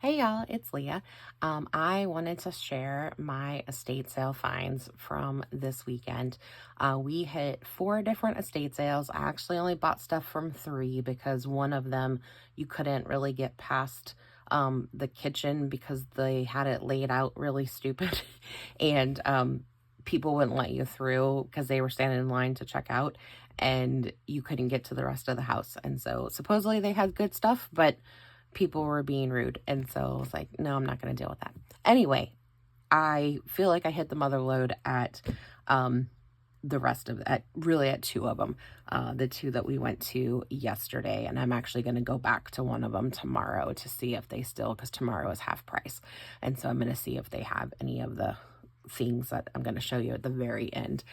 Hey y'all, it's Leah. I wanted to share my estate sale finds from this weekend. We hit four different estate sales. I actually only bought stuff from three because one of them you couldn't really get past the kitchen because they had it laid out really stupid and people wouldn't let you through because they were standing in line to check out and you couldn't get to the rest of the house. And so supposedly they had good stuff, but people were being rude. And so I was like, no, I'm not going to deal with that. Anyway, I feel like I hit the mother load at the rest of at really at two of them, the two that we went to yesterday. And I'm actually going to go back to one of them tomorrow to see if they still, because tomorrow is half price. And so I'm going to see if they have any of the things that I'm going to show you at the very end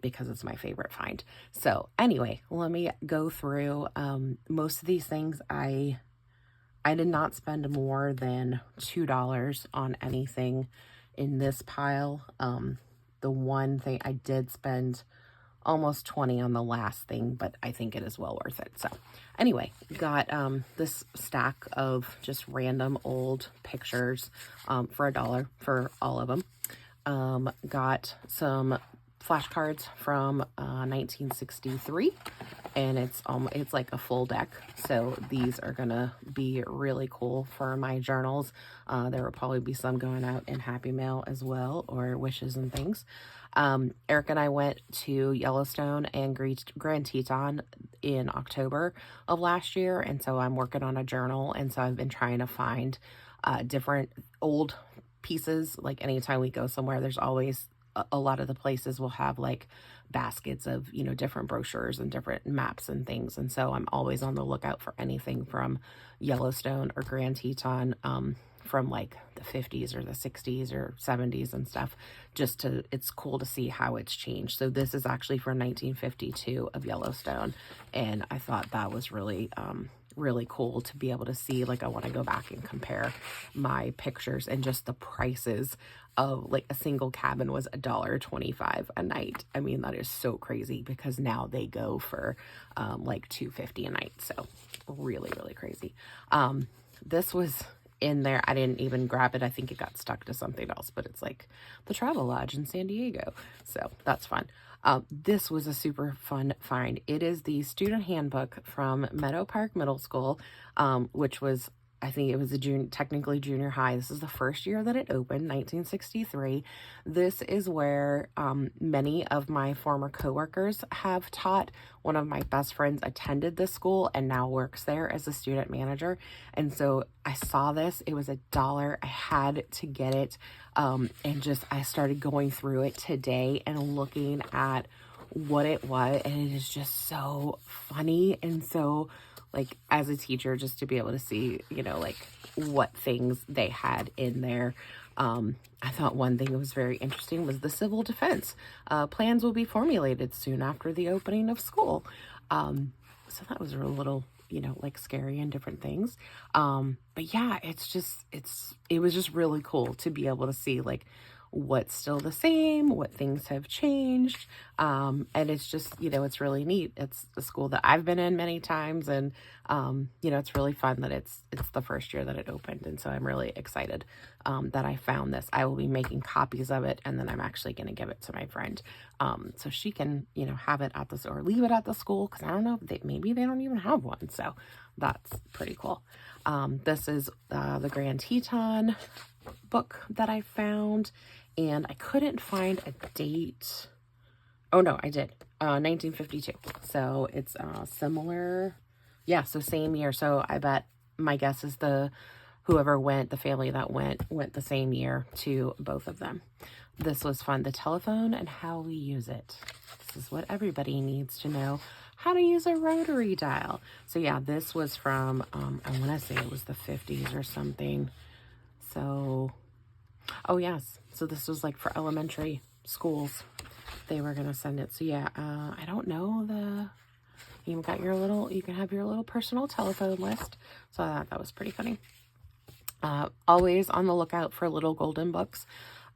because it's my favorite find. So anyway, let me go through most of these things. I did not spend more than $2 on anything in this pile. The one thing I did spend almost 20 on the last thing, but I think it is well worth it. So anyway, got this stack of just random old pictures for $1 for all of them. Got some flashcards from 1963, and it's like a full deck, so these are gonna be really cool for my journals. There will probably be some going out in Happy Mail as well, or wishes and things. Eric and I went to Yellowstone and Grand Teton in October of last year, and so I'm working on a journal, and so I've been trying to find different old pieces. Like anytime we go somewhere, there's always a lot of the places will have like baskets of, different brochures and different maps and things. And so I'm always on the lookout for anything from Yellowstone or Grand Teton, from like the 50s or the 60s or 70s and stuff, it's cool to see how it's changed. So this is actually from 1952 of Yellowstone. And I thought that was really cool to be able to see. Like, I want to go back and compare my pictures, and just the prices of like a single cabin was $1.25 a night. I mean, that is so crazy because now they go for like $2.50 a night. So really crazy. This was in there. I didn't even grab it. I think it got stuck to something else, but it's like the Travel Lodge in San Diego. So that's fun. This was a super fun find. It is the student handbook from Meadow Park Middle School, which was, I think it was technically junior high. This is the first year that it opened, 1963. This is where many of my former coworkers have taught. One of my best friends attended this school and now works there as a student manager. And so I saw this. It was $1. I had to get it. And I started going through it today and looking at what it was. And it is just so funny and so, like, as a teacher, just to be able to see, like what things they had in there. I thought one thing that was very interesting was the civil defense. Plans will be formulated soon after the opening of school. So that was a little, like scary and different things. But yeah, it was just really cool to be able to see like what's still the same, what things have changed. And it's just, it's really neat. It's a school that I've been in many times, and it's really fun that it's the first year that it opened. And so I'm really excited that I found this. I will be making copies of it, and then I'm actually going to give it to my friend so she can, have it at the or leave it at the school, because I don't know, maybe they don't even have one. So that's pretty cool. This is the Grand Teton book that I found, and I couldn't find a date. Oh no, I did. 1952. So it's similar. Yeah, so same year. So I bet my guess is the family that went the same year to both of them. This was fun. The telephone and how we use it. This is what everybody needs to know. How to use a rotary dial. So yeah, this was from, I want to say it was the 50s or something. So, oh yes. So this was like for elementary schools. They were going to send it. So yeah, I don't know you can have your little personal telephone list. So I thought that was pretty funny. Always on the lookout for little golden books.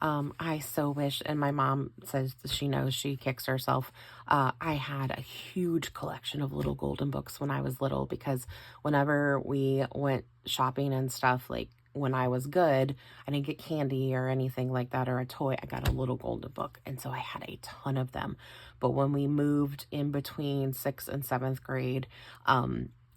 I so wish, and my mom says she knows, she kicks herself. I had a huge collection of little golden books when I was little, because whenever we went shopping and stuff, like when I was good, I didn't get candy or anything like that or a toy. I got a little golden book. And so I had a ton of them. But when we moved in between 6th and 7th grade,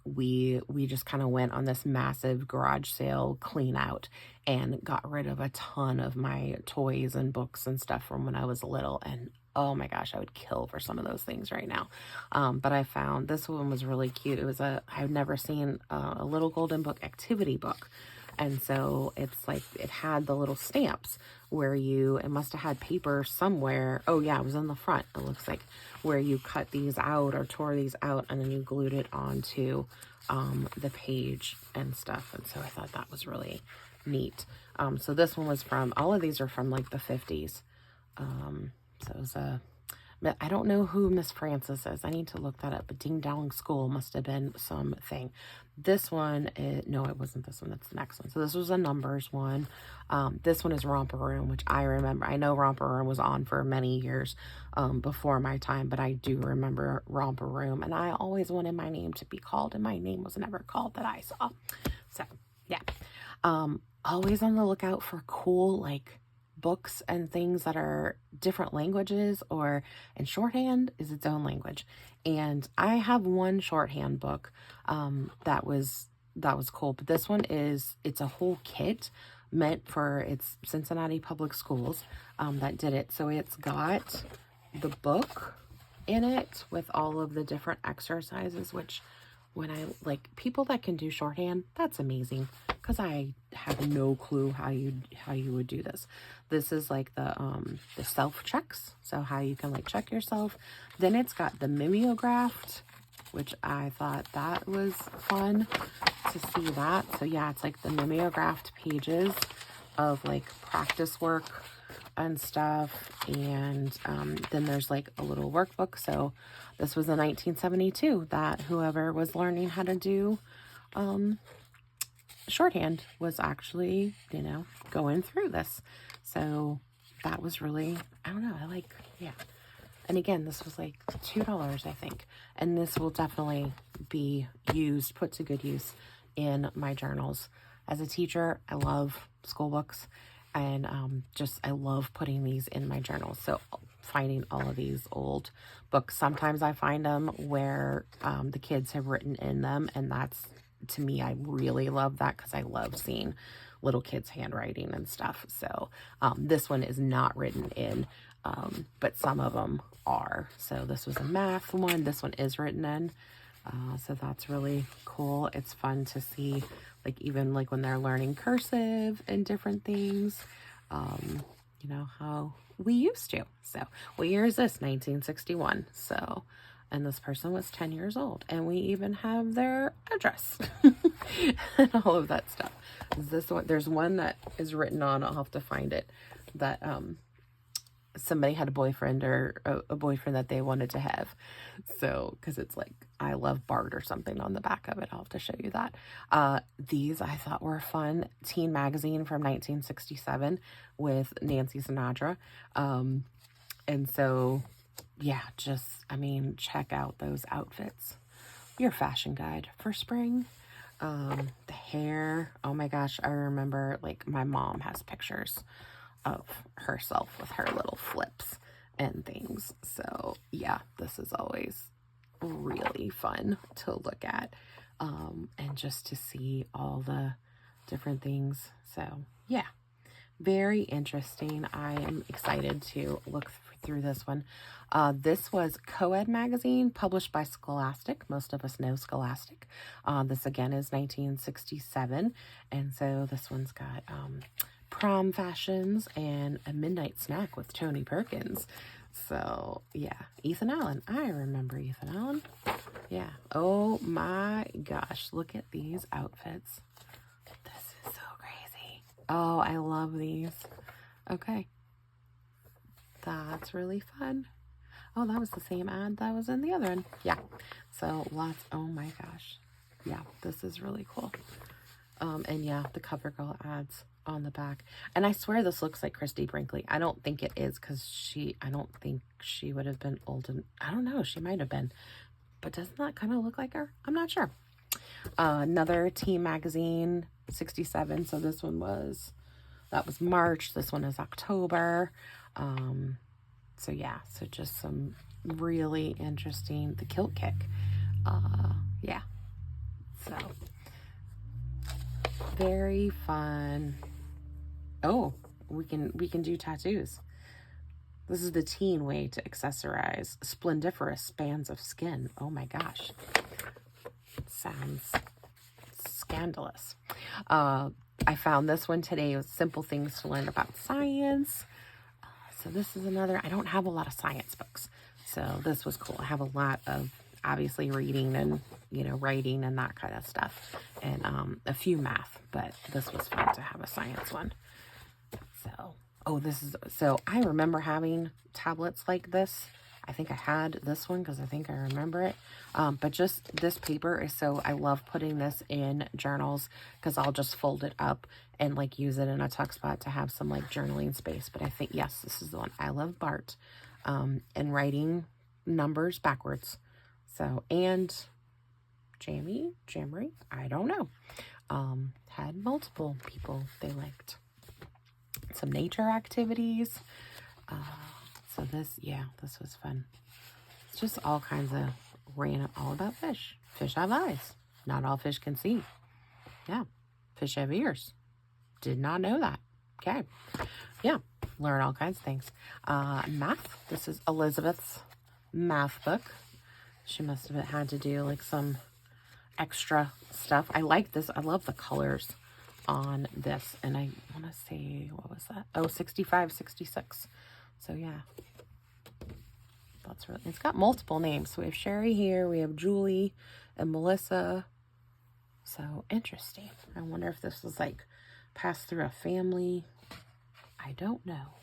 we just kind of went on this massive garage sale clean out and got rid of a ton of my toys and books and stuff from when I was little. And oh my gosh, I would kill for some of those things right now. But I found this one was really cute. It was I've never seen a little golden book activity book. And so it's like, it had the little stamps where it must have had paper somewhere. Oh yeah, it was in the front. It looks like where you cut these out or tore these out and then you glued it onto the page and stuff. And so I thought that was really neat. So this one was all of these are from like the 50s. So it was I don't know who Miss Frances is. I need to look that up. But Ding Dong School must have been something. This one, no, it wasn't this one. That's the next one. So this was a numbers one. This one is Romper Room, which I remember. I know Romper Room was on for many years before my time, but I do remember Romper Room. And I always wanted my name to be called, and my name was never called that I saw. So, yeah. Always on the lookout for cool, like, books and things that are different languages, or in shorthand is its own language. And I have one shorthand book that was cool, but this one it's a whole kit meant for it's Cincinnati Public Schools that did it. So it's got the book in it with all of the different exercises, which when I like people that can do shorthand, that's amazing, because I have no clue how you would do this. This is like the self checks, so how you can like check yourself. Then it's got the mimeographed, which I thought that was fun to see that. So yeah, it's like the mimeographed pages of like practice work and stuff. And then there's like a little workbook. So this was in 1972 that whoever was learning how to do shorthand was actually, going through this. So that was really, I don't know, yeah. And again, this was like $2, I think. And this will definitely be put to good use in my journals. As a teacher, I love school books, and I love putting these in my journals. So finding all of these old books, sometimes I find them where the kids have written in them, and that's, to me, I really love that, because I love seeing little kids' handwriting and stuff. So this one is not written in, but some of them are. So this was a math one. This one is written in. So that's really cool. It's fun to see, like, even like when they're learning cursive and different things, how we used to. So what year is this? 1961. So, and this person was 10 years old, and we even have their address and all of that stuff. This one, there's one that is written on, I'll have to find it, that somebody had a boyfriend, or a boyfriend that they wanted to have. So, because it's like, I love Bart or something on the back of it. I'll have to show you that. These I thought were fun. Teen Magazine from 1967 with Nancy Sinatra. And so, yeah, check out those outfits. Your fashion guide for spring. The hair, oh my gosh, I remember, like, my mom has pictures of herself with her little flips and things. So yeah, this is always really fun to look at, and just to see all the different things. So yeah, very interesting. I am excited to look through this one. This was Coed Magazine, published by Scholastic. Most of us know Scholastic. This again is 1967, and so this one's got prom fashions and a midnight snack with Tony Perkins. So yeah, Ethan Allen. I remember Ethan Allen. Yeah. Oh my gosh, look at these outfits. This is so crazy. Oh, I love these. Okay, that's really fun. Oh, that was the same ad that was in the other one. Yeah. So lots. Oh my gosh. Yeah, this is really cool. And yeah, the CoverGirl ads on the back. And I swear this looks like Christy Brinkley. I don't think it is, because I don't think she would have been old. And I don't know, she might have been. But doesn't that kind of look like her? I'm not sure. Another teen magazine, 67. So this one was, that was March. This one is October. So yeah, so just some really interesting, the Kilt Kick. Yeah, so very fun. Oh, we can do tattoos. This is the teen way to accessorize splendiferous bands of skin. Oh my gosh. Sounds scandalous. I found this one today with simple things to learn about science. So this is another, I don't have a lot of science books. So this was cool. I have a lot of obviously reading and, writing and that kind of stuff. And a few math, but this was fun to have a science one. So, so I remember having tablets like this. I think I had this one because I think I remember it. But just this paper is so, I love putting this in journals because I'll just fold it up and like use it in a tuck spot to have some like journaling space. But I think, yes, this is the one. I love Bart and writing numbers backwards. So, and Jammery, I don't know. Had multiple people they liked. Some nature activities. So this was fun. It's just all kinds of random, all about fish. Fish have eyes. Not all fish can see. Yeah. Fish have ears. Did not know that. Okay. Yeah. Learn all kinds of things. Math. This is Elizabeth's math book. She must have had to do like some extra stuff. I like this. I love the colors on this. And I want to say, what was that? Oh, 65, 66. So yeah. That's really, it's got multiple names. So we have Sherry here, we have Julie and Melissa. So interesting. I wonder if this was like passed through a family. I don't know.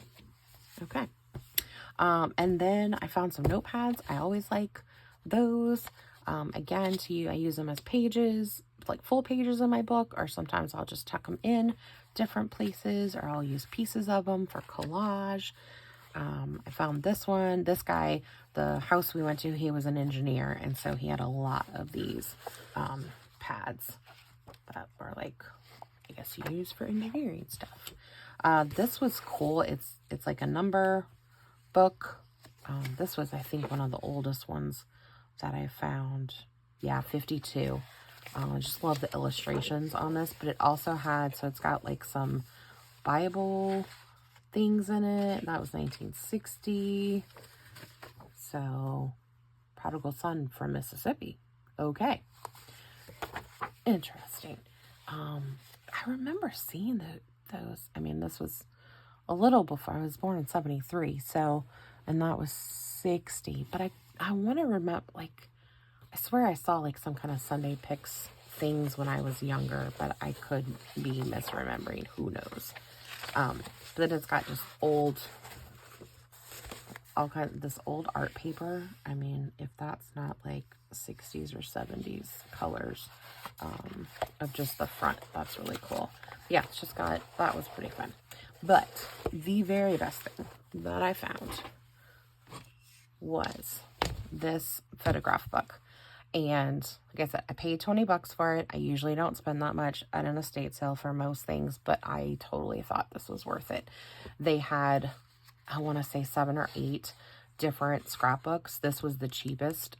Okay. And then I found some notepads. I always like those. Again, I use them as pages, like full pages in my book, or sometimes I'll just tuck them in different places, or I'll use pieces of them for collage. I found this one. This guy, the house we went to, he was an engineer, and so he had a lot of these pads that were like, I guess you use for engineering stuff. This was cool. It's like a number book. This was, I think, one of the oldest ones that I found. Yeah, 52. I just love the illustrations on this, but it also had, so it's got like some Bible things in it. That was 1960. So, Prodigal Son from Mississippi. Okay. Interesting. I remember seeing those. I mean, this was a little before. I was born in 73. So, and that was 60. But I want to remember, like, I swear I saw like some kind of Sunday Picks things when I was younger, but I could be misremembering. Who knows? But it's got just this old art paper. I mean, if that's not like 60s or 70s colors of just the front, that's really cool. Yeah, it's just that was pretty fun. But the very best thing that I found was this photograph book. And like I said, I paid $20 for it. I usually don't spend that much at an estate sale for most things, but I totally thought this was worth it. They had, I want to say 7 or 8 different scrapbooks. This was the cheapest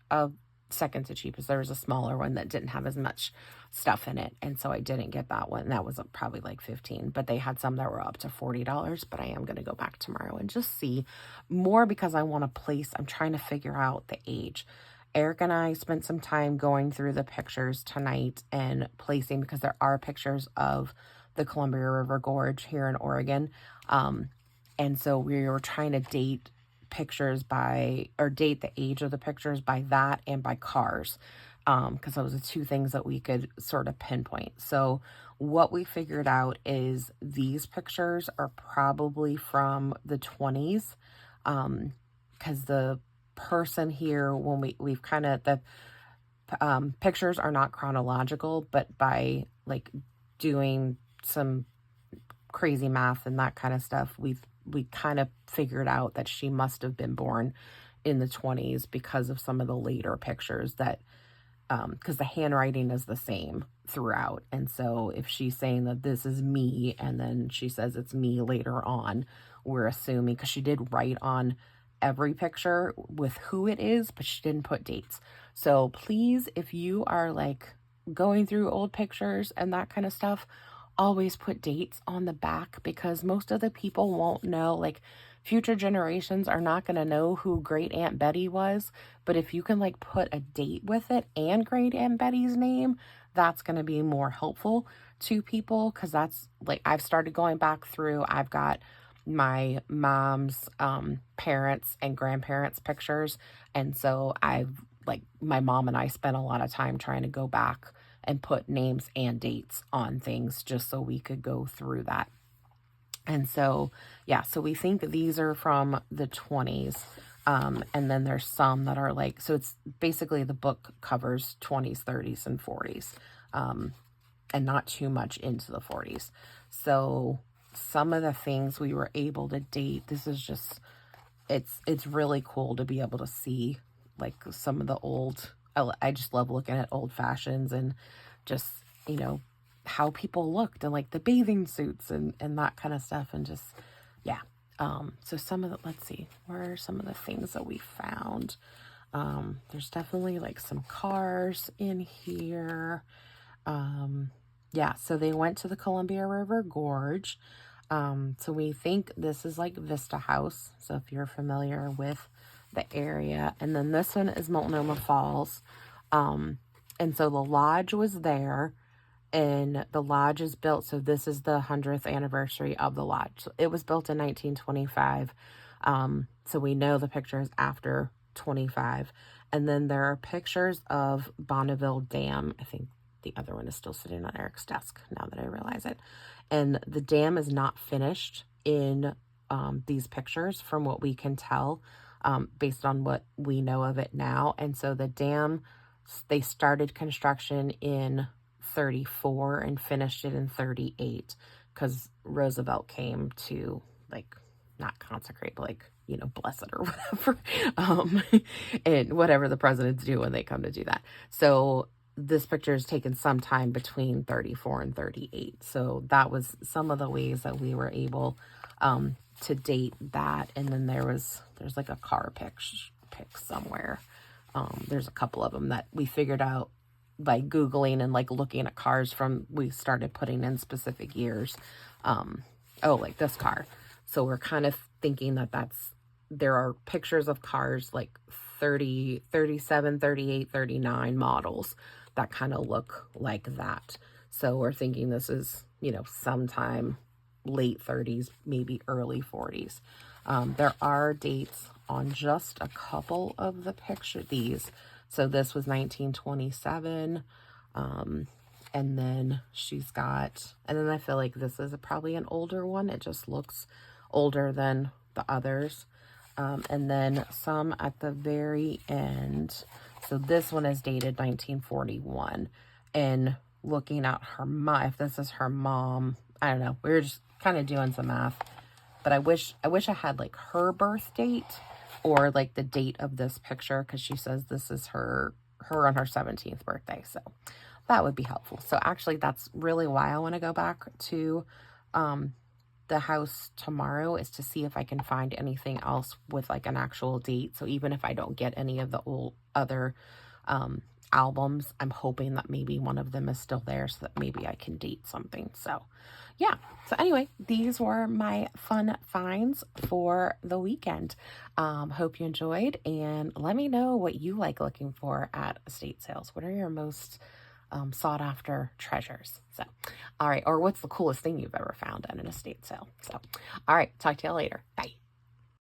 second to cheapest. There was a smaller one that didn't have as much stuff in it, and so I didn't get that one. That was probably like 15, but they had some that were up to $40. But I am going to go back tomorrow and just see more, because I want to place, I'm trying to figure out the age. Eric and I spent some time going through the pictures tonight and placing, because there are pictures of the Columbia River Gorge here in Oregon. And so we were trying to date pictures date the age of the pictures by that and by cars. Because those are 2 things that we could sort of pinpoint. So what we figured out is these pictures are probably from the 20s. Because the person here, when we've kind of, the pictures are not chronological, but by like doing some crazy math and that kind of stuff, we kind of figured out that she must have been born in the 20s because of some of the later pictures that because the handwriting is the same throughout. And so if she's saying that this is me and then she says it's me later on, we're assuming, because she did write on every picture with who it is, but she didn't put dates. So please, if you are like going through old pictures and that kind of stuff, always put dates on the back, because most of the people won't know. Like, future generations are not going to know who Great Aunt Betty was, but if you can like put a date with it and Great Aunt Betty's name, that's going to be more helpful to people, because that's like, I've started going back through. I've got my mom's parents and grandparents pictures, and so I've like, my mom and I spent a lot of time trying to go back and put names and dates on things just so we could go through that. And so, yeah, so we think these are from the 20s. And then there's some that are like, so it's basically the book covers 20s, 30s, and 40s, and not too much into the 40s. So some of the things we were able to date, this is just, it's really cool to be able to see like some of the old, I just love looking at old fashions and just, you know, how people looked and like the bathing suits and that kind of stuff. And just, yeah. So some of the, let's see, where are some of the things that we found? There's definitely like some cars in here. Yeah, so they went to the Columbia River Gorge. So we think this is like Vista House. So if you're familiar with the area, and then this one is Multnomah Falls. And so the lodge was there, and the lodge is built. So this is the 100th anniversary of the lodge. So it was built in 1925. So we know the picture is after 25. And then there are pictures of Bonneville Dam. I think the other one is still sitting on Eric's desk now that I realize it. And the dam is not finished in these pictures from what we can tell, based on what we know of it now. And so the dam, they started construction in 34 and finished it in 38, because Roosevelt came to like, not consecrate, but like, you know, bless it or whatever, and whatever the presidents do when they come to do that. So this picture is taken sometime between 34 and 38. So that was some of the ways that we were able to date that. And then there's like a car pic somewhere. There's a couple of them that we figured out by Googling and like looking at cars from, we started putting in specific years. Oh, like this car. So we're kind of thinking that there are pictures of cars like 30, 37, 38, 39 models that kind of look like that. So we're thinking this is, you know, sometime late 30s, maybe early 40s. There are dates on just a couple of the these. So this was 1927. And then she's got, and then I feel like this is probably an older one. It just looks older than the others. And then some at the very end. So this one is dated 1941. And looking at her mom, if this is her mom, I don't know. We were just kind of doing some math. But I wish I had like her birth date or like the date of this picture, because she says this is her on her 17th birthday. So that would be helpful. So actually that's really why I want to go back to the house tomorrow, is to see if I can find anything else with like an actual date. So even if I don't get any of the old other albums, I'm hoping that maybe one of them is still there so that maybe I can date something. So yeah. So anyway, these were my fun finds for the weekend. Hope you enjoyed, and let me know what you like looking for at estate sales. What are your most sought after treasures? So, all right. Or what's the coolest thing you've ever found at an estate sale? So, all right. Talk to you later. Bye.